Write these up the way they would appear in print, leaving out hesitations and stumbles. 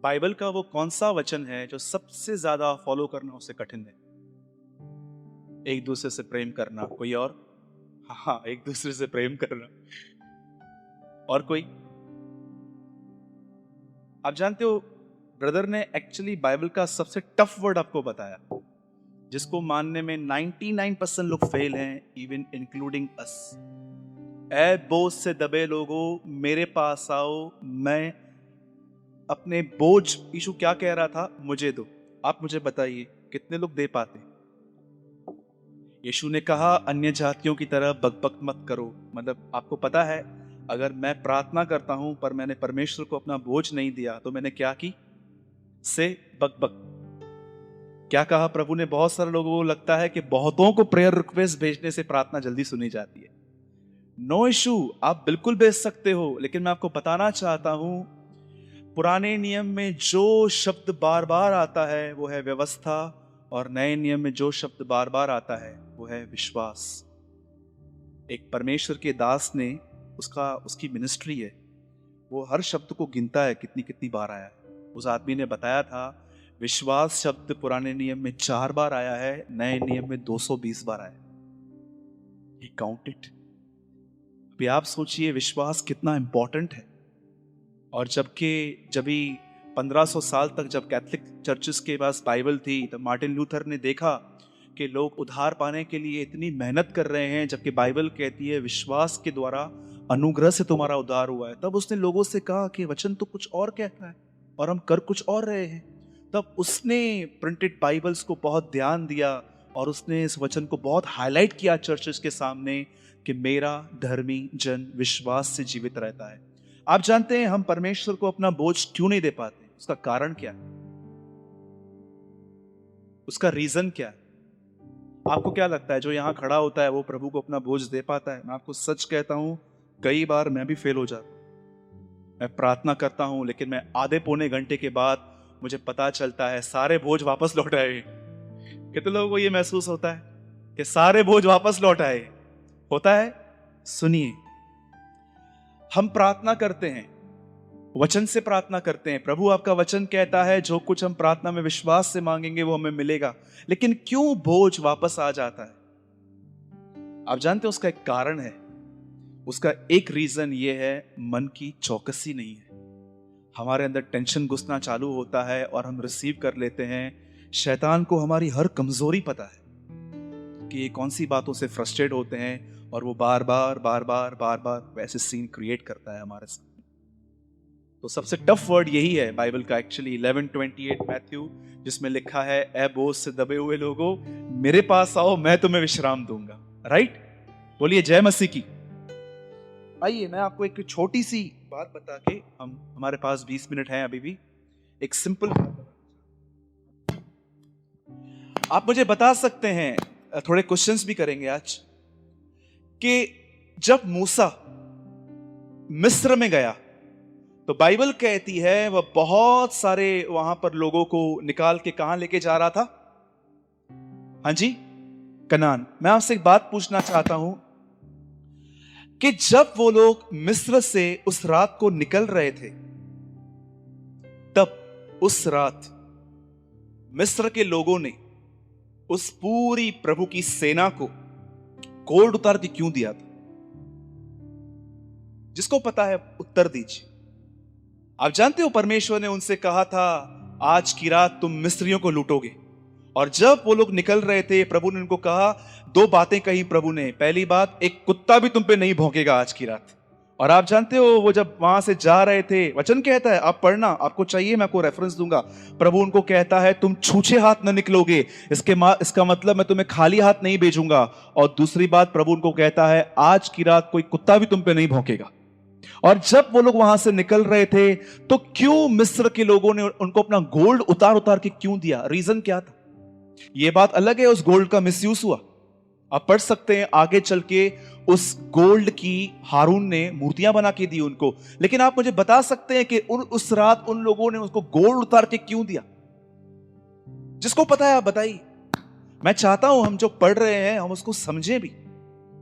Bible का वो कौन सा वचन है जो सबसे ज्यादा फॉलो करना उससे कठिन है? एक दूसरे से प्रेम करना। कोई और? हाँ, एक दूसरे से प्रेम करना। और कोई? आप जानते हो, ब्रदर ने एक्चुअली बाइबल का सबसे टफ वर्ड आपको बताया, जिसको मानने में 99% लोग फेल हैं, इवन इंक्लूडिंग अस। ऐ बोझ से दबे लोगों, मेरे पास आओ, मैं अपने बोझ। यीशु क्या कह रहा था? मुझे दो। आप मुझे बताइए कितने लोग दे पाते? यीशु ने कहा अन्य जातियों की तरह बकबक मत करो। मतलब आपको पता है, अगर मैं प्रार्थना करता हूं पर मैंने परमेश्वर को अपना बोझ नहीं दिया तो मैंने क्या की? से बकबक। क्या कहा प्रभु ने? बहुत सारे लोगों को लगता है कि बहुतों को प्रेयर रिक्वेस्ट भेजने से प्रार्थना जल्दी सुनी जाती है। नो इशू, आप बिल्कुल भेज सकते हो, लेकिन मैं आपको बताना चाहता हूं, पुराने नियम में जो शब्द बार बार आता है वो है व्यवस्था, और नए नियम में जो शब्द बार बार आता है वो है विश्वास। एक परमेश्वर के दास ने, उसकी मिनिस्ट्री है, वो हर शब्द को गिनता है कितनी कितनी बार आया है। उस आदमी ने बताया था विश्वास शब्द पुराने नियम में 4 बार आया है, नए नियम में 220 बार आया। He counted. अभी आप सोचिए विश्वास कितना इंपॉर्टेंट है। और जब 1500 साल तक जब कैथोलिक चर्चेस के पास बाइबल थी, तब मार्टिन लूथर ने देखा कि लोग उद्धार पाने के लिए इतनी मेहनत कर रहे हैं, जबकि बाइबल कहती है विश्वास के द्वारा अनुग्रह से तुम्हारा उद्धार हुआ है। तब उसने लोगों से कहा कि वचन तो कुछ और कहता है और हम कर कुछ और रहे हैं। तब उसने प्रिंटेड बाइबल्स को बहुत ध्यान दिया और उसने इस वचन को बहुत हाईलाइट किया चर्चेस के सामने कि मेरा धर्मी जन विश्वास से जीवित रहता है। आप जानते हैं हम परमेश्वर को अपना बोझ क्यों नहीं दे पाते? उसका कारण क्या है? उसका रीजन क्या है? आपको क्या लगता है जो यहां खड़ा होता है वो प्रभु को अपना बोझ दे पाता है? मैं आपको सच कहता हूं, कई बार मैं भी फेल हो जाता हूं। मैं प्रार्थना करता हूं, लेकिन मैं आधे पौने घंटे के बाद मुझे पता चलता है सारे बोझ वापस लौट आए। कितने लोगों को यह महसूस होता है कि सारे बोझ वापस लौट आए? होता है। सुनिए, हम प्रार्थना करते हैं, वचन से प्रार्थना करते हैं। प्रभु आपका वचन कहता है जो कुछ हम प्रार्थना में विश्वास से मांगेंगे वो हमें मिलेगा। लेकिन क्यों बोझ वापस आ जाता है? आप जानते हैं उसका एक कारण है। उसका एक रीजन ये है, मन की चौकसी नहीं है। हमारे अंदर टेंशन घुसना चालू होता है और हम रिसीव कर लेते हैं। शैतान को हमारी हर कमजोरी पता है कि ये कौन सी बातों से फ्रस्ट्रेट होते हैं, और वो बार बार वैसे सीन क्रिएट करता है हमारे साथ। तो सबसे टफ वर्ड यही है बाइबल का एक्चुअली, 11:28 मैथ्यू, जिसमें लिखा है ऐ बोझ से दबे हुए लोगों, मेरे पास आओ, मैं तुम्हें विश्राम दूंगा। राइट? बोलिए जय मसीह की। आइए मैं आपको एक छोटी सी बात बता के, हमारे पास 20 मिनट है अभी भी, एक सिंपल, आप मुझे बता सकते हैं, थोड़े क्वेश्चंस भी करेंगे आज, कि जब मूसा मिस्र में गया तो बाइबल कहती है वह बहुत सारे वहां पर लोगों को निकाल के कहां लेके जा रहा था? हाँ जी, कनान। मैं आपसे एक बात पूछना चाहता हूं कि जब वो लोग मिस्र से उस रात को निकल रहे थे, तब उस रात मिस्र के लोगों ने उस पूरी प्रभु की सेना को गोल्ड उतार के क्यों दिया था? जिसको पता है उत्तर दीजिए। आप जानते हो परमेश्वर ने उनसे कहा था आज की रात तुम मिस्रियों को लूटोगे। और जब वो लोग निकल रहे थे, प्रभु ने उनको कहा, 2 बातें कही प्रभु ने। पहली बात, एक कुत्ता भी तुम पे नहीं भौंकेगा आज की रात। और आप जानते हो वो जब वहां से जा रहे थे, वचन कहता है, आप पढ़ना, आपको चाहिए मैं आपको रेफरेंस दूंगा। प्रभु उनको कहता है तुम छूछे हाथ न निकलोगे, इसका मतलब मैं तुम्हें खाली हाथ नहीं भेजूंगा। और दूसरी बात, प्रभु उनको कहता है आज की रात कोई कुत्ता भी तुम पे नहीं भौंकेगा। और जब वो लोग वहां से निकल रहे थे तो क्यों मिस्र के लोगों ने उनको अपना गोल्ड उतार उतार के क्यों दिया? रीजन क्या था? यह बात अलग है, उस गोल्ड का मिसयूज हुआ। आप पढ़ सकते हैं आगे चल के, उस गोल्ड की हारून ने मूर्तियां बना के दी उनको। लेकिन आप मुझे बता सकते हैं कि उस रात उन लोगों ने उसको गोल्ड उतार के क्यों दिया? जिसको पता है आप बताइए। मैं चाहता हूं हम जो पढ़ रहे हैं हम उसको समझें भी।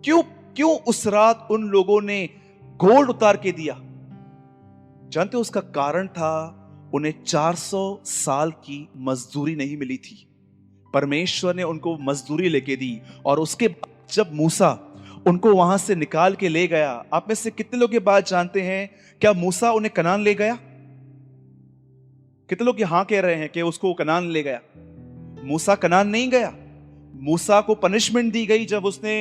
क्यों उस रात उन लोगों ने गोल्ड उतार के दिया? जानते हो उसका कारण था, उन्हें 400 साल की मजदूरी नहीं मिली थी। परमेश्वर ने उनको मजदूरी लेके दी, और उसके बाद जब मूसा उनको वहां से निकाल के ले गया, आप में से कितने लोग ये बात जानते हैं, क्या मूसा उन्हें कनान ले गया? कितने लोग यहां कह रहे हैं कि उसको कनान ले गया? मूसा कनान नहीं गया। मूसा को पनिशमेंट दी गई जब उसने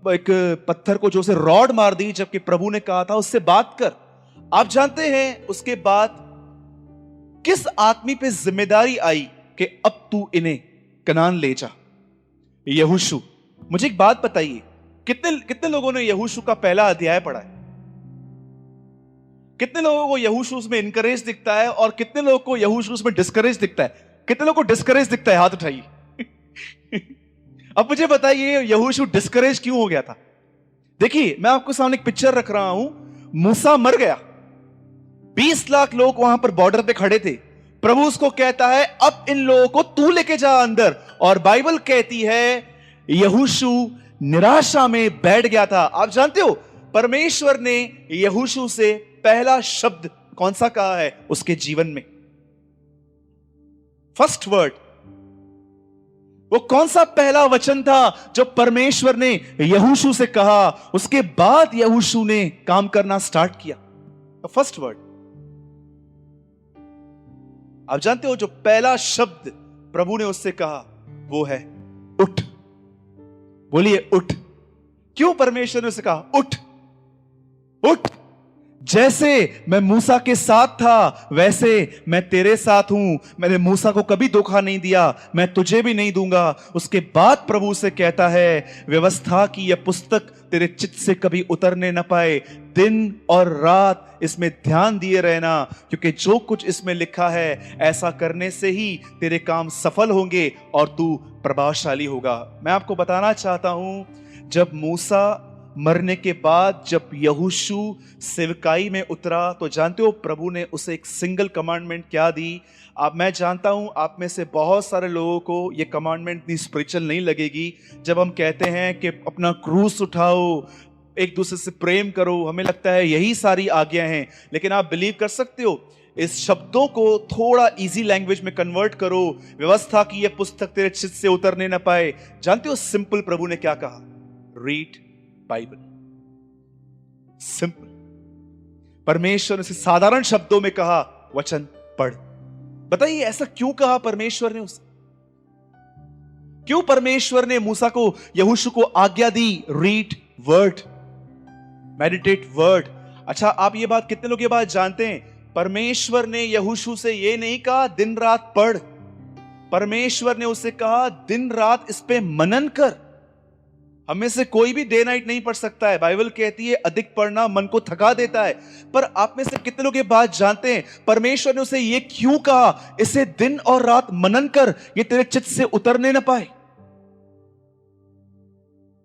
एक पत्थर को जो से रॉड मार दी, जबकि प्रभु ने कहा था उससे बात कर। आप जानते हैं उसके बाद किस आदमी पे जिम्मेदारी आई कि अब तू इन्हें कनान ले जा? यहोशू। मुझे एक बात बताइए, कितने कितने लोगों ने यहोशू का पहला अध्याय पढ़ा है? कितने लोगों को यहोशू उसमें इनकरेज दिखता है और कितने लोगों को यहोशू उसमें डिस्करेज दिखता है? कितने लोगों को डिस्करेज दिखता है? हाथ उठाइए। अब मुझे बताइए यहोशू डिस्करेज क्यों हो गया था? देखिए, मैं आपको सामने एक पिक्चर रख रहा हूं। मूसा मर गया, 20 लाख लोग वहां पर बॉर्डर पे खड़े थे। प्रभु उसको कहता है अब इन लोगों को तू लेके जा अंदर, और बाइबल कहती है यहोशू निराशा में बैठ गया था। आप जानते हो परमेश्वर ने यहोशू से पहला शब्द कौन सा कहा है उसके जीवन में? फर्स्ट वर्ड, वो कौन सा पहला वचन था जो परमेश्वर ने यहोशू से कहा? उसके बाद यहोशू ने काम करना स्टार्ट किया। फर्स्ट वर्ड, आप जानते हो जो पहला शब्द प्रभु ने उससे कहा वो है उठ। बोलिए उठ। क्यों परमेश्वर ने उसे कहा उठ? उठ। जैसे मैं मूसा के साथ था वैसे मैं तेरे साथ हूं। मैंने मूसा को कभी धोखा नहीं दिया, मैं तुझे भी नहीं दूंगा। उसके बाद प्रभु से कहता है व्यवस्था की यह पुस्तक तेरे चित्त से कभी उतरने न पाए, दिन और रात इसमें ध्यान दिए रहना, क्योंकि जो कुछ इसमें लिखा है ऐसा करने से ही तेरे काम सफल होंगे और तू प्रभावशाली होगा। मैं आपको बताना चाहता हूं, जब मूसा मरने के बाद जब यहोशू सेवकाई में उतरा, तो जानते हो प्रभु ने उसे एक सिंगल कमांडमेंट क्या दी? मैं जानता हूं आप में से बहुत सारे लोगों को यह कमांडमेंट इतनी स्पिरिचुअल नहीं लगेगी। जब हम कहते हैं कि अपना क्रूस उठाओ, एक दूसरे से प्रेम करो, हमें लगता है यही सारी आज्ञा हैं। लेकिन आप बिलीव कर सकते हो, इस शब्दों को थोड़ा इजी लैंग्वेज में कन्वर्ट करो, व्यवस्था की यह पुस्तक तेरे चित्त से उतरने न पाए। जानते हो सिंपल प्रभु ने क्या कहा? Read Bible. सिंपल। परमेश्वर ने साधारण शब्दों में कहा वचन पढ़। बताइए ऐसा क्यों कहा परमेश्वर ने उसे? क्यों परमेश्वर ने मूसा को, यहोशू को आज्ञा दी रीड वर्ड, मेडिटेट वर्ड? अच्छा, आप ये बात, कितने लोग ये बात जानते हैं? परमेश्वर ने यहोशू से ये नहीं कहा दिन रात पढ़, परमेश्वर ने उसे कहा दिन रात इस पे मनन कर। हमें से कोई भी डे नाइट नहीं पढ़ सकता है। बाइबल कहती है अधिक पढ़ना मन को थका देता है। पर आप में से कितने लोग ये बात जानते हैं परमेश्वर ने उसे ये क्यों कहा? इसे दिन और रात मनन कर, ये तेरे चित्त से उतरने न पाए।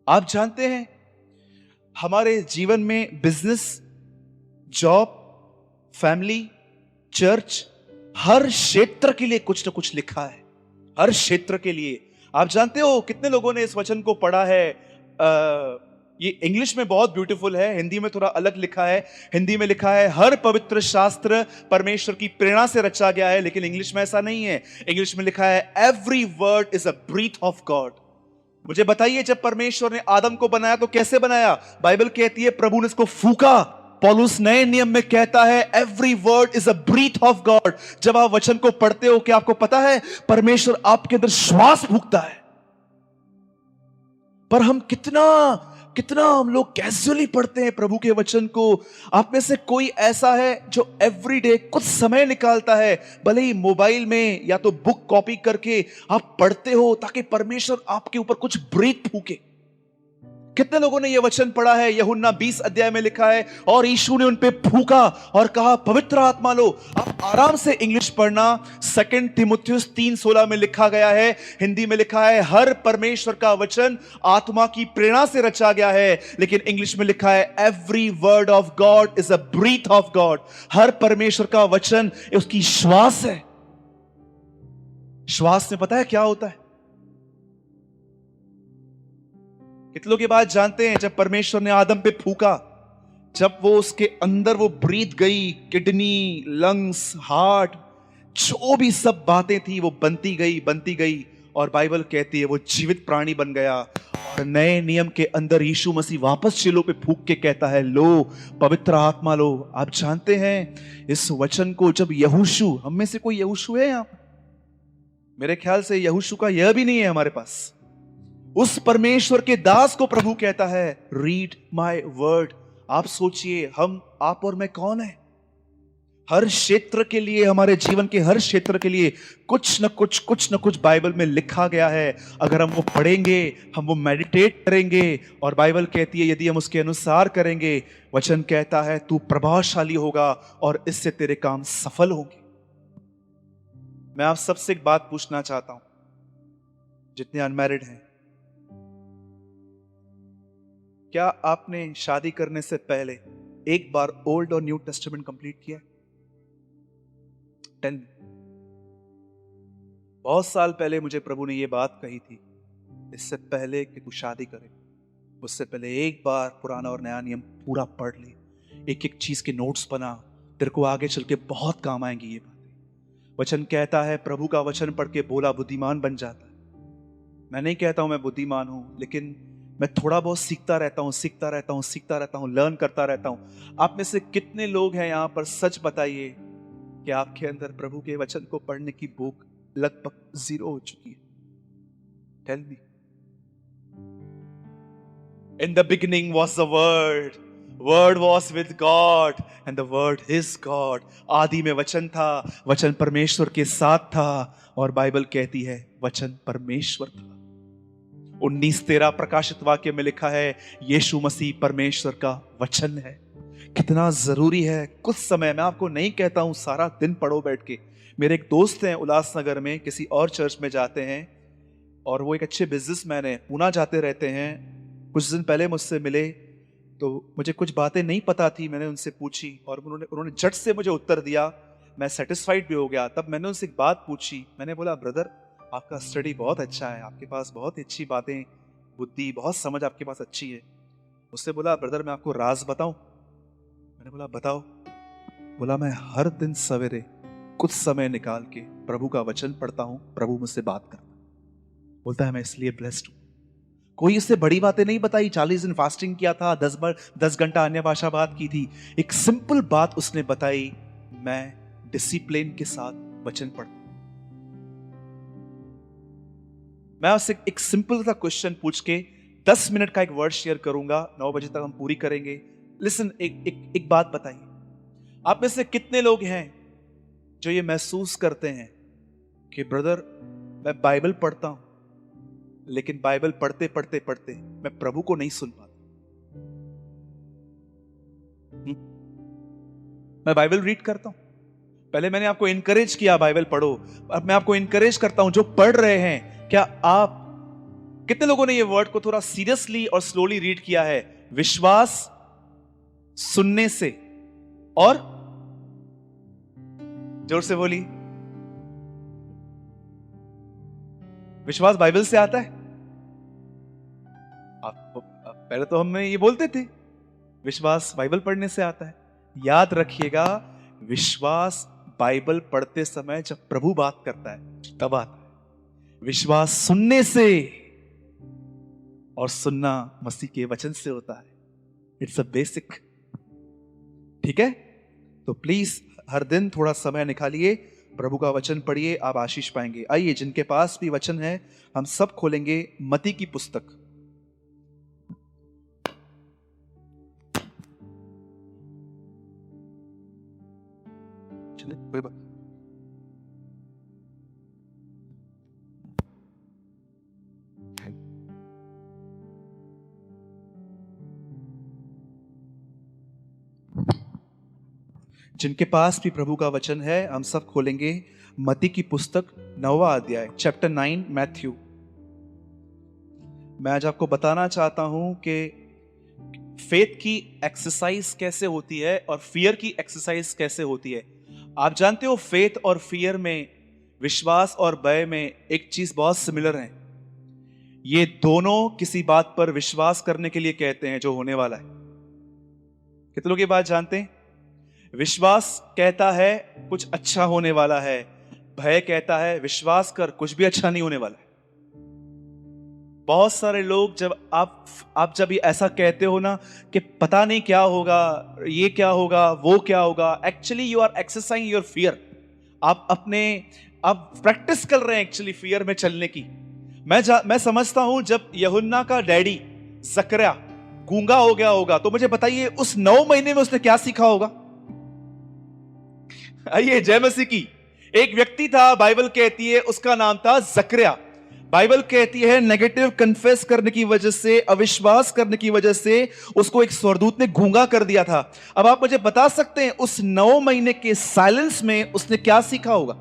आप जानते हैं हमारे जीवन में बिजनेस, जॉब, फैमिली, चर्च, हर क्षेत्र के लिए कुछ ना कुछ लिखा है। हर क्षेत्र के लिए। आप जानते हो कितने लोगों ने इस वचन को पढ़ा है? ये इंग्लिश में बहुत ब्यूटीफुल है, हिंदी में थोड़ा अलग लिखा है। हिंदी में लिखा है हर पवित्र शास्त्र परमेश्वर की प्रेरणा से रचा गया है, लेकिन इंग्लिश में ऐसा नहीं है। इंग्लिश में लिखा है every word is a breath of God. मुझे बताइए जब परमेश्वर ने आदम को बनाया तो कैसे बनाया? बाइबल कहती है प्रभु ने इसको फूका। पौलुस नए नियम में कहता है every word is a breath of God. जब आप वचन को पढ़ते हो, क्या आपको पता है परमेश्वर आपके अंदर श्वास फूंकता है? पर हम कितना हम लोग कैजुअली पढ़ते हैं प्रभु के वचन को। आप में से कोई ऐसा है जो एवरीडे कुछ समय निकालता है, भले ही मोबाइल में या तो बुक कॉपी करके आप पढ़ते हो, ताकि परमेश्वर आपके ऊपर कुछ ब्रीथ फूके? कितने लोगों ने यह वचन पढ़ा है? यूहन्ना 20 अध्याय में लिखा है और यीशु ने उन पे फूका और कहा पवित्र आत्मा लो। आप आराम से इंग्लिश पढ़ना। 2 तीमुथियुस 3:16 में लिखा गया है, हिंदी में लिखा है हर परमेश्वर का वचन आत्मा की प्रेरणा से रचा गया है, लेकिन इंग्लिश में लिखा है every word of God is a breath of God. हर परमेश्वर का वचन उसकी श्वास है। श्वास में पता है क्या होता है? कितने लोग ये बात जानते हैं? जब परमेश्वर ने आदम पे फूका जब वो उसके अंदर वो ब्रीथ गई, किडनी, लंग्स, हार्ट, जो भी सब बातें थी वो बनती गई और बाइबल कहती है वो जीवित प्राणी बन गया। और नए नियम के अंदर यीशु मसीह वापस चिलों पे फूंक के कहता है, लो पवित्र आत्मा लो। आप जानते हैं इस वचन को जब यहोशू, हम में से कोई यहोशू है यहाँ? मेरे ख्याल से यहोशू का यह भी नहीं है हमारे पास। उस परमेश्वर के दास को प्रभु कहता है, रीड माय वर्ड। आप सोचिए, हम, आप और मैं कौन है? हर क्षेत्र के लिए, हमारे जीवन के हर क्षेत्र के लिए कुछ न कुछ बाइबल में लिखा गया है। अगर हम वो पढ़ेंगे, हम वो मेडिटेट करेंगे, और बाइबल कहती है यदि हम उसके अनुसार करेंगे, वचन कहता है तू प्रभावशाली होगा और इससे तेरे काम सफल होंगे। मैं आप सबसे एक बात पूछना चाहता हूं, जितने अनमैरिड हैं, क्या आपने शादी करने से पहले एक बार ओल्ड और न्यू टेस्टामेंट कंप्लीट किया? 10। बहुत साल पहले मुझे प्रभु ने यह बात कही थी, इससे पहले कि तू शादी करे, उससे पहले एक बार पुराना और नया नियम पूरा पढ़ ले, एक एक चीज के नोट्स बना, तेरे को आगे चल के बहुत काम आएंगी ये बातें। वचन कहता है, प्रभु का वचन पढ़ के बोला बुद्धिमान बन जाता है। मैं नहीं कहता हूं मैं बुद्धिमान हूं, लेकिन मैं थोड़ा बहुत सीखता रहता हूं, लर्न करता रहता हूं। आप में से कितने लोग हैं यहां पर, सच बताइए कि आपके अंदर प्रभु के वचन को पढ़ने की भूख लगभग 0 हो चुकी है? Tell me. In the beginning was the word, word was with God and the word is God. आदि में वचन था, वचन परमेश्वर के साथ था, और बाइबल कहती है वचन परमेश्वर था। 19:13 प्रकाशित वाक्य में लिखा है, यीशु मसीह परमेश्वर का वचन है। कितना जरूरी है कुछ समय, मैं आपको नहीं कहता हूं सारा दिन पढ़ो बैठ के। मेरे एक दोस्त हैं उल्लासनगर में, किसी और चर्च में जाते हैं, और वो एक अच्छे बिजनेसमैन है, पूना जाते रहते हैं। कुछ दिन पहले मुझसे मिले, तो मुझे कुछ बातें नहीं पता थी, मैंने उनसे पूछी और उन्होंने झट से मुझे उत्तर दिया। मैं सेटिस्फाइड भी हो गया। तब मैंने उनसे एक बात पूछी, मैंने बोला, ब्रदर आपका स्टडी बहुत अच्छा है, आपके पास बहुत अच्छी बातें, बुद्धि, बहुत समझ आपके पास अच्छी है। उससे बोला, ब्रदर मैं आपको राज बताऊं? मैंने बोला बताओ। बोला, मैं हर दिन सवेरे कुछ समय निकाल के प्रभु का वचन पढ़ता हूं, प्रभु मुझसे बात करता। बोलता है मैं इसलिए ब्लेस्ड हूं। कोई इससे बड़ी बातें नहीं बताई, 40 दिन फास्टिंग किया था, 10 घंटा अन्य भाषा बात की थी। एक सिंपल बात उसने बताई, मैं डिसिप्लिन के साथ वचन पढ़ता। मैं आपसे एक सिंपल सा क्वेश्चन पूछ के 10 मिनट का एक वर्ड शेयर करूंगा, 9 बजे तक हम पूरी करेंगे। लिसन, एक बात बताइए, आप में से कितने लोग हैं जो ये महसूस करते हैं कि ब्रदर मैं बाइबल पढ़ता हूं, लेकिन बाइबल पढ़ते पढ़ते पढ़ते मैं प्रभु को नहीं सुन पाता। मैं बाइबल रीड करता हूं, पहले मैंने आपको इनकरेज किया बाइबल पढ़ो, अब मैं आपको इनकरेज करता हूं जो पढ़ रहे हैं, क्या आप, कितने लोगों ने ये वर्ड को थोड़ा सीरियसली और स्लोली रीड किया है? विश्वास सुनने से, और जोर से बोली, विश्वास बाइबल से आता है। आप पहले तो हम ये बोलते थे विश्वास बाइबल पढ़ने से आता है। याद रखिएगा, विश्वास बाइबल पढ़ते समय जब प्रभु बात करता है तब आता है। विश्वास सुनने से, और सुनना मसीह के वचन से होता है। इट्स अ बेसिक, ठीक है? तो प्लीज हर दिन थोड़ा समय निकालिए, प्रभु का वचन पढ़िए, आप आशीष पाएंगे। आइए, जिनके पास भी वचन है हम सब खोलेंगे मत्ती की पुस्तक। चलिए, कोई बात। जिनके पास भी प्रभु का वचन है हम सब खोलेंगे मत्ती की पुस्तक 9वां अध्याय, चैप्टर 9, मैथ्यू। मैं आज आपको बताना चाहता हूं कि फेथ की एक्सरसाइज कैसे होती है और फियर की एक्सरसाइज कैसे होती है। आप जानते हो फेथ और फियर में, विश्वास और भय में एक चीज बहुत सिमिलर है। ये दोनों किसी बात पर विश्वास करने के लिए कहते हैं जो होने वाला है। कितने लोग ये बात जानते हैं? विश्वास कहता है कुछ अच्छा होने वाला है, भय कहता है विश्वास कर कुछ भी अच्छा नहीं होने वाला है। बहुत सारे लोग जब आप जब ये ऐसा कहते हो ना कि पता नहीं क्या होगा, ये क्या होगा, वो क्या होगा, actually you are exercising your fear. आप प्रैक्टिस कर रहे हैं एक्चुअली फियर में चलने की। मैं समझता हूं जब यूहन्ना का डैडी जकरया गूंगा हो गया होगा, तो मुझे बताइए उस 9 महीने में उसने क्या सीखा होगा? आइए, जय मसीह की। एक व्यक्ति था, बाइबल कहती है उसका नाम था जकरया। बाइबल कहती है नेगेटिव कन्फेस करने की वजह से, अविश्वास करने की वजह से उसको एक स्वर्गदूत ने गूंगा कर दिया था। अब आप मुझे बता सकते हैं उस 9 महीने के साइलेंस में उसने क्या सीखा होगा?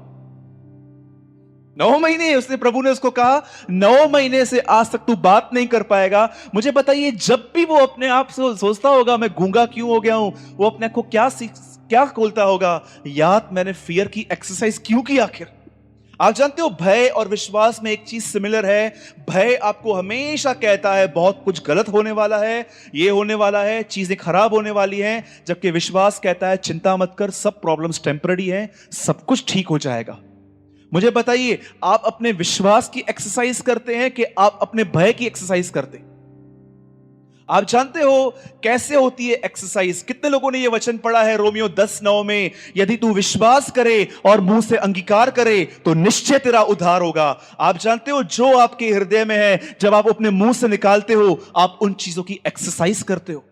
9 महीने उसने, प्रभु ने उसको कहा 9 महीने से आज तक तू बात नहीं कर पाएगा। मुझे बताइए जब भी वो अपने आप से सोचता होगा मैं गूंगा क्यों हो गया हूं, वो अपने को क्या खोलता होगा? याद मैंने फियर की एक्सरसाइज क्यों की आखिर? आप जानते हो भय और विश्वास में एक चीज सिमिलर है। भय आपको हमेशा कहता है बहुत कुछ गलत होने वाला है, ये होने वाला है, चीजें खराब होने वाली हैं, जबकि विश्वास कहता है चिंता मत कर, सब प्रॉब्लम्स टेम्पररी हैं, सब कुछ ठीक हो जाएगा। मुझे बताइए आप अपने विश्वास की एक्सरसाइज करते हैं कि आप अपने भय की एक्सरसाइज करते हैं? आप जानते हो कैसे होती है एक्सरसाइज? कितने लोगों ने यह वचन पढ़ा है रोमियो 10:9 में, यदि तू विश्वास करे और मुंह से अंगीकार करे तो निश्चय तेरा उद्धार होगा। आप जानते हो जो आपके हृदय में है, जब आप अपने मुंह से निकालते हो, आप उन चीजों की एक्सरसाइज करते हो।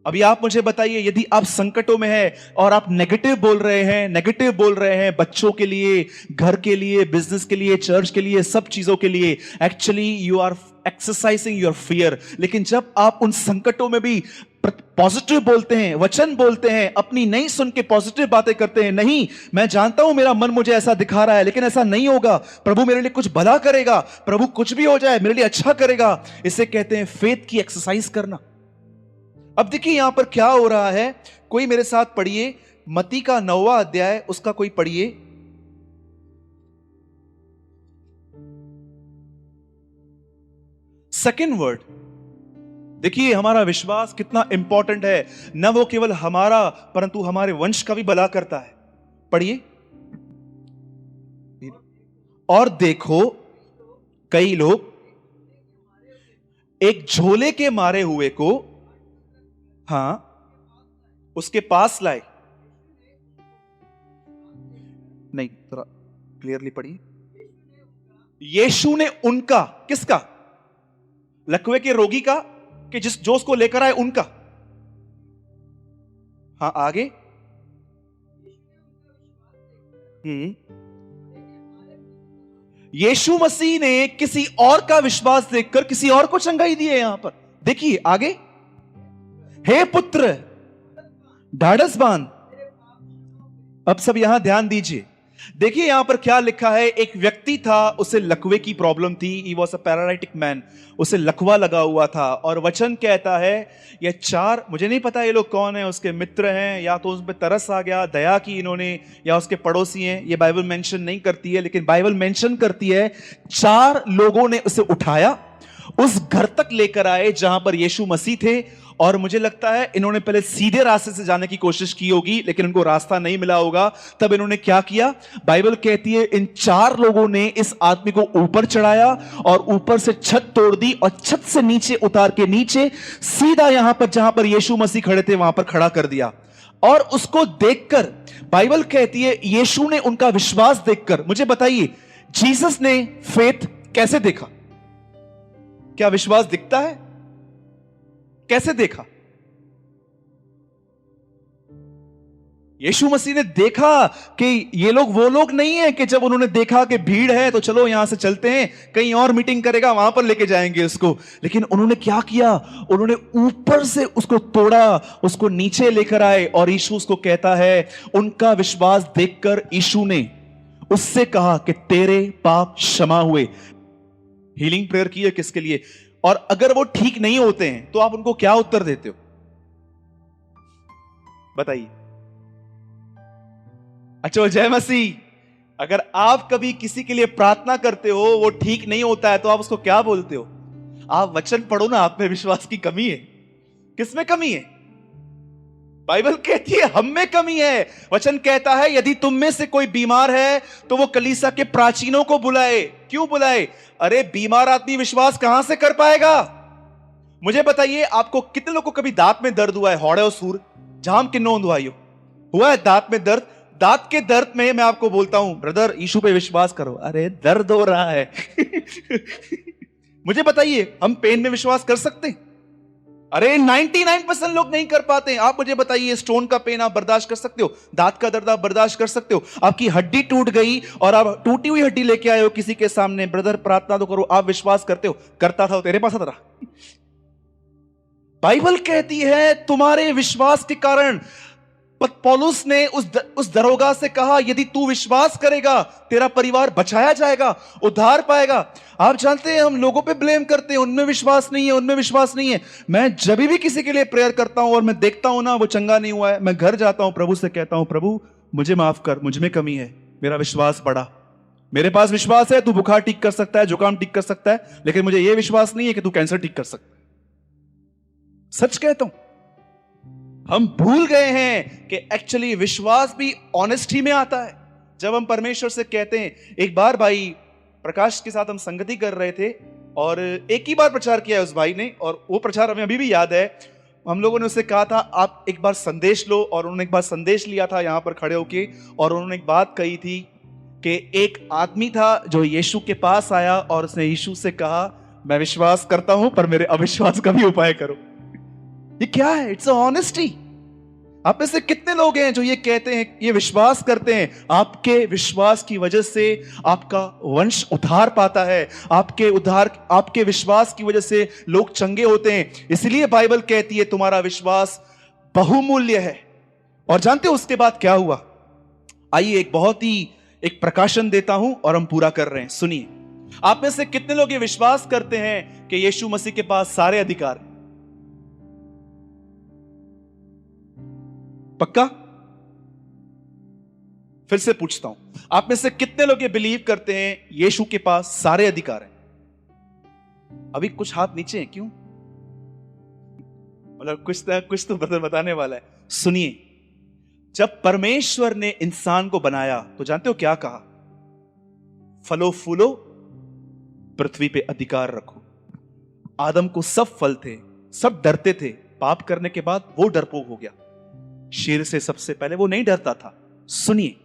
अभी आप मुझे बताइए, यदि आप संकटों में हैं और आप नेगेटिव बोल रहे हैं बच्चों के लिए, घर के लिए, बिजनेस के लिए, चर्च के लिए, सब चीजों के लिए, actually you are exercising your fear. लेकिन जब आप उन संकटों में भी पॉजिटिव बोलते हैं, वचन बोलते हैं, अपनी नहीं सुन के पॉजिटिव बातें करते हैं, नहीं मैं जानता हूं मेरा मन मुझे ऐसा दिखा रहा है लेकिन ऐसा नहीं होगा, प्रभु मेरे लिए कुछ भला करेगा, प्रभु कुछ भी हो जाए मेरे लिए अच्छा करेगा, इसे कहते हैं फेथ की एक्सरसाइज करना। अब देखिए यहां पर क्या हो रहा है, कोई मेरे साथ पढ़िए मत्ती का 9वां अध्याय, उसका कोई पढ़िए। सेकंड वर्ड देखिए, हमारा विश्वास कितना इंपॉर्टेंट है, न वो केवल हमारा परंतु हमारे वंश का भी भला करता है। पढ़िए। और देखो कई लोग एक झोले के मारे हुए को उसके पास लाए। नहीं, थोड़ा क्लियरली पढ़िए। यीशु ने उनका, किसका? लकवे के रोगी का, कि जो उसको लेकर आए उनका। आगे। यीशु मसीह ने किसी और का विश्वास देखकर किसी और को चंगाई दी है। यहां पर देखिए आगे, हे पुत्र ढाढ़स बांध। अब सब यहां ध्यान दीजिए, देखिए यहां पर क्या लिखा है। एक व्यक्ति था, उसे लकवे की प्रॉब्लम थी, he was a paralytic man, उसे लकवा लगा हुआ था। और वचन कहता है ये 4, मुझे नहीं पता ये लोग कौन है, उसके मित्र हैं या तो उस पर तरस आ गया, दया की इन्होंने, या उसके पड़ोसी हैं, ये बाइबल मेंशन नहीं करती है, लेकिन बाइबल मेंशन करती है 4 लोगों ने उसे उठाया, उस घर तक लेकर आए जहां पर यीशु मसीह थे। और मुझे लगता है इन्होंने पहले सीधे रास्ते से जाने की कोशिश की होगी, लेकिन उनको रास्ता नहीं मिला होगा। तब इन्होंने क्या किया, बाइबल कहती है इन 4 लोगों ने इस आदमी को ऊपर चढ़ाया और ऊपर से छत तोड़ दी और छत से नीचे उतार के नीचे सीधा यहां पर जहां पर यीशु मसीह खड़े थे वहां पर खड़ा कर दिया। और उसको देखकर बाइबल कहती है यीशु ने उनका विश्वास देखकर, मुझे बताइए जीसस ने फेथ कैसे देखा? क्या विश्वास दिखता है? कैसे देखा? यीशु मसीह ने देखा कि ये लोग वो लोग नहीं है कि जब उन्होंने देखा कि भीड़ है तो चलो यहां से चलते हैं, कहीं और मीटिंग करेगा वहां पर लेके जाएंगे उसको। लेकिन उन्होंने क्या किया, उन्होंने ऊपर से उसको तोड़ा, उसको नीचे लेकर आए। और यीशु उसको कहता है, उनका विश्वास देखकर यीशु ने उससे कहा कि तेरे पाप क्षमा हुए। हीलिंग प्रेयर की है किसके लिए? और अगर वो ठीक नहीं होते हैं तो आप उनको क्या उत्तर देते हो? बताइए। अच्छा, जय मसीह। अगर आप कभी किसी के लिए प्रार्थना करते हो, वो ठीक नहीं होता है, तो आप उसको क्या बोलते हो? आप वचन पढ़ो ना, आप में विश्वास की कमी है। किसमें कमी है? बाइबल कहती है हम में कमी है। वचन कहता है यदि तुम में से कोई बीमार है तो वो कलीसिया के प्राचीनों को बुलाए। क्यों बुलाए? अरे बीमार आदमी विश्वास कहां से कर पाएगा? मुझे बताइए, आपको कितने लोगों को कभी दांत में दर्द हुआ है? हौड़े और सूर जाम किन्नो हुआ हुआ है दांत में दर्द? दांत के दर्द में मैं आपको बोलता हूं ब्रदर यीशु पे विश्वास करो। अरे दर्द हो रहा है मुझे बताइए हम पेन में विश्वास कर सकते हैं? अरे 99% लोग नहीं कर पाते हैं। आप मुझे बताइए स्टोन का पेन आप बर्दाश्त कर सकते हो? दांत का दर्द आप बर्दाश्त कर सकते हो? आपकी हड्डी टूट गई और आप टूटी हुई हड्डी लेके आए हो किसी के सामने, ब्रदर प्रार्थना तो करो, आप विश्वास करते हो? करता था तेरे पास आता रहा। बाइबल कहती है तुम्हारे विश्वास के कारण, पौलुस ने उस दरोगा से कहा यदि तू विश्वास करेगा तेरा परिवार बचाया जाएगा, उद्धार पाएगा। आप जानते हैं हम लोगों पे ब्लेम करते हैं, उनमें विश्वास नहीं है, उनमें विश्वास नहीं है। मैं जब भी किसी के लिए प्रेयर करता हूं और मैं देखता हूं ना वो चंगा नहीं हुआ है, मैं घर जाता हूं प्रभु से कहता हूं प्रभु मुझे माफ कर, मुझ में कमी है, मेरा विश्वास बढ़ा। मेरे पास विश्वास है तू बुखार ठीक कर सकता है, जुकाम ठीक कर सकता है, लेकिन मुझे यह विश्वास नहीं है कि तू कैंसर ठीक कर सकता है। सच कहता हूं हम भूल गए हैं कि एक्चुअली विश्वास भी ऑनेस्टी में आता है। जब हम परमेश्वर से कहते हैं, एक बार भाई प्रकाश के साथ हम संगति कर रहे थे और एक ही बार प्रचार किया है उस भाई ने, और वो प्रचार हमें अभी भी याद है। हम लोगों ने उससे कहा था आप एक बार संदेश लो, और उन्होंने एक बार संदेश लिया था यहां पर खड़े होके, और उन्होंने एक बात कही थी कि एक आदमी था जो यीशु के पास आया और उसने यीशु से कहा मैं विश्वास करता हूं पर मेरे अविश्वास का भी उपाय करो। ये क्या है? It's honesty. आप में से कितने लोग हैं जो ये कहते हैं, ये विश्वास करते हैं आपके विश्वास की वजह से आपका वंश उद्धार पाता है, आपके विश्वास की वजह से लोग चंगे होते हैं। इसलिए बाइबल कहती है तुम्हारा विश्वास बहुमूल्य है। और जानते हो उसके बाद क्या हुआ? आइए एक बहुत ही एक प्रकाशन देता हूं और हम पूरा कर रहे हैं, सुनिए। आप में से कितने लोग ये विश्वास करते हैं कि यीशु मसीह के पास सारे अधिकार? पक्का? फिर से पूछता हूं, आप में से कितने लोग ये बिलीव करते हैं यीशु के पास सारे अधिकार हैं? अभी कुछ हाथ नीचे हैं, क्यों? मतलब कुछ तो बदल बताने वाला है। सुनिए, जब परमेश्वर ने इंसान को बनाया तो जानते हो क्या कहा? फलो फूलो, पृथ्वी पे अधिकार रखो। आदम को सब फल थे, सब डरते थे। पाप करने के बाद वो डरपोक हो गया। शेर से सबसे पहले वो नहीं डरता था। सुनिए,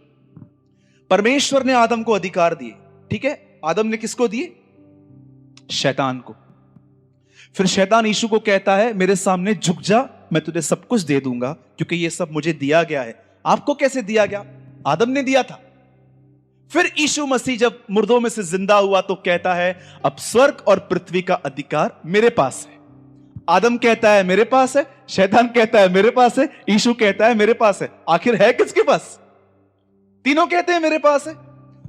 परमेश्वर ने आदम को अधिकार दिए, ठीक है? आदम ने किसको दिए? शैतान को। फिर शैतान यीशु को कहता है मेरे सामने झुक जा, मैं तुझे सब कुछ दे दूंगा क्योंकि ये सब मुझे दिया गया है। आपको कैसे दिया गया? आदम ने दिया था। फिर यीशु मसीह जब मुर्दों में से जिंदा हुआ तो कहता है अब स्वर्ग और पृथ्वी का अधिकार मेरे पास है। आदम कहता है मेरे पास है, शैतान कहता है मेरे पास है, यीशु कहता है मेरे पास है। आखिर है किसके पास? तीनों कहते हैं मेरे पास है।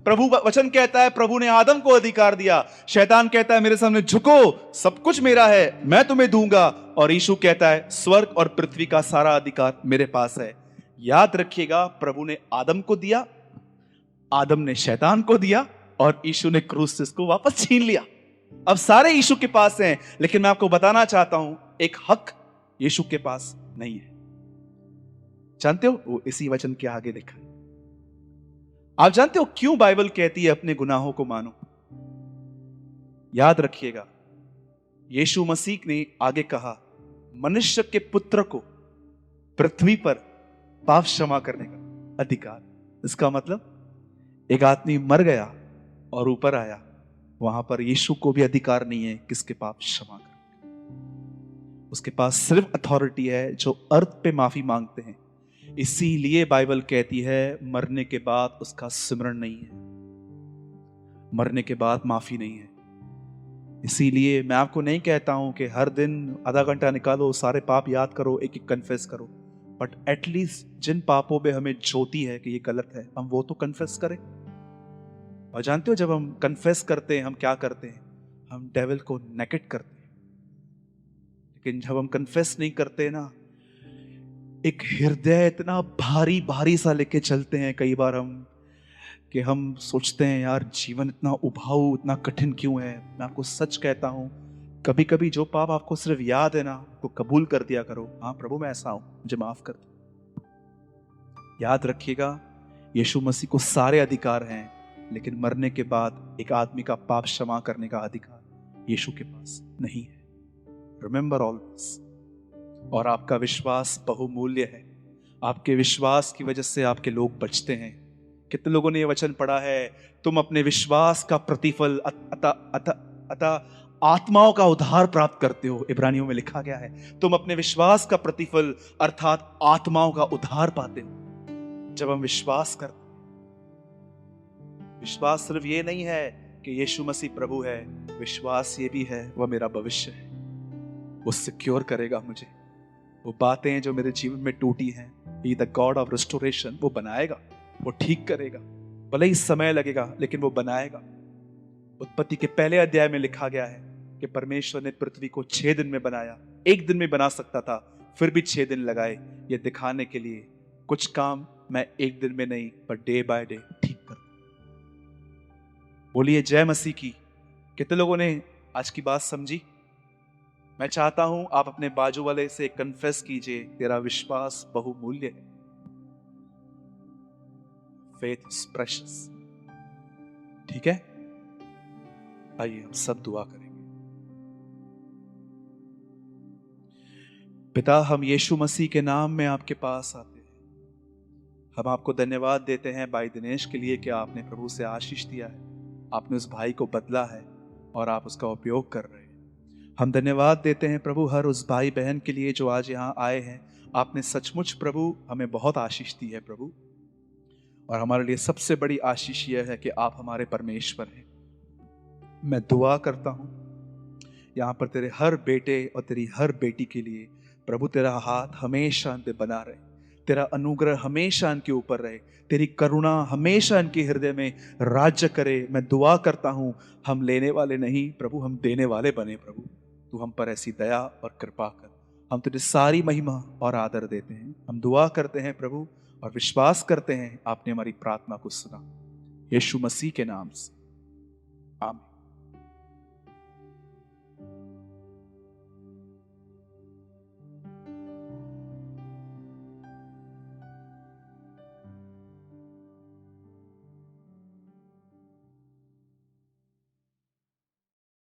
प्रभु वचन कहता है प्रभु ने आदम को अधिकार दिया, शैतान कहता है मेरे सामने झुको, सब कुछ मेरा है, मैं तुम्हें दूंगा, और यीशु कहता है स्वर्ग और पृथ्वी का सारा अधिकार मेरे पास है। याद रखिएगा, प्रभु ने आदम को दिया, आदम ने शैतान को दिया, और यीशु ने क्रूस से इसको वापस छीन लिया। अब सारे यीशु के पास हैं, लेकिन मैं आपको बताना चाहता हूं एक हक यीशु के पास नहीं है। जानते हो वो इसी वचन के आगे लिखा है। आप जानते हो क्यों बाइबल कहती है अपने गुनाहों को मानो? याद रखिएगा, यीशु मसीह ने आगे कहा मनुष्य के पुत्र को पृथ्वी पर पाप क्षमा करने का अधिकार। इसका मतलब एक आदमी मर गया और ऊपर आया, वहां पर यीशु को भी अधिकार नहीं है किसके पाप क्षमा कर। उसके पास सिर्फ अथॉरिटी है जो अर्थ पे माफी मांगते हैं। इसीलिए बाइबल कहती है मरने के बाद उसका सिमरण नहीं है, मरने के बाद माफी नहीं है। इसीलिए मैं आपको नहीं कहता हूं कि हर दिन आधा घंटा निकालो, सारे पाप याद करो, एक एक कन्फेस करो, बट एटलीस्ट जिन पापों में हमें ज्योति है कि ये गलत है, हम वो तो कन्फेस करें। और जानते हो जब हम कन्फेस करते हैं हम क्या करते हैं? हम डेविल को नेकेट करते हैं। लेकिन जब हम कन्फेस नहीं करते ना, एक हृदय इतना भारी भारी सा लेके चलते हैं कई बार हम, कि हम सोचते हैं यार जीवन इतना उबाऊ, इतना कठिन क्यों है। मैं आपको सच कहता हूं, कभी कभी जो पाप आपको सिर्फ याद है ना, वो कबूल कर दिया करो। हाँ प्रभु मैं ऐसा हूं, मुझे माफ कर दो। याद रखिएगा, यीशु मसीह को सारे अधिकार हैं, लेकिन मरने के बाद एक आदमी का पाप क्षमा करने का अधिकार यीशु के पास नहीं है। Remember all this. और आपका विश्वास बहुमूल्य है। आपके विश्वास की वजह से आपके लोग बचते हैं। कितने लोगों ने यह वचन पढ़ा है, तुम अपने विश्वास का प्रतिफल अतः आत्माओं का उद्धार प्राप्त करते हो। इब्रानियों में लिखा गया है, तुम अपने विश्वास का प्रतिफल अर्थात आत्माओं का उद्धार पाते हो जब हम विश्वास करते हैं। विश्वास सिर्फ ये नहीं है कि यीशु मसीह प्रभु है, विश्वास ये भी है वह मेरा भविष्य है, वो सिक्योर करेगा मुझे। वो बातें जो मेरे जीवन में टूटी हैं, ही द गॉड ऑफ रिस्टोरेशन, वो बनाएगा, वो ठीक करेगा। भले ही समय लगेगा, लेकिन वो बनाएगा। उत्पत्ति के पहले अध्याय में लिखा गया है कि परमेश्वर ने पृथ्वी को 6 दिन में बनाया। एक दिन में बना सकता था, फिर भी 6 दिन लगाए, ये दिखाने के लिए कुछ काम मैं एक दिन में नहीं पर डे बाय डे ठीक कर। बोलिए जय मसीह की। कितने लोगों ने आज की बात समझी? मैं चाहता हूं आप अपने बाजू वाले से कन्फेस कीजिए, तेरा विश्वास बहुमूल्य है। Faith is precious. ठीक है, आइए हम सब दुआ करेंगे। पिता, हम यीशु मसीह के नाम में आपके पास आते हैं। हम आपको धन्यवाद देते हैं भाई दिनेश के लिए कि आपने प्रभु से आशीष दिया है, आपने उस भाई को बदला है और आप उसका उपयोग कर रहे हैं। हम धन्यवाद देते हैं प्रभु हर उस भाई बहन के लिए जो आज यहाँ आए हैं। आपने सचमुच प्रभु हमें बहुत आशीष दी है प्रभु, और हमारे लिए सबसे बड़ी आशीष यह है कि आप हमारे परमेश्वर हैं। मैं दुआ करता हूँ यहाँ पर तेरे हर बेटे और तेरी हर बेटी के लिए प्रभु, तेरा हाथ हमेशा उन पे बना रहे, तेरा अनुग्रह हमेशा इनके ऊपर रहे, तेरी करुणा हमेशा इनके हृदय में राज्य करे। मैं दुआ करता हूँ हम लेने वाले नहीं प्रभु, हम देने वाले बने प्रभु। तू हम पर ऐसी दया और कृपा कर। हम तुझे सारी महिमा और आदर देते हैं। हम दुआ करते हैं प्रभु और विश्वास करते हैं आपने हमारी प्रार्थना को सुना, यीशु मसीह के नाम से, आमीन।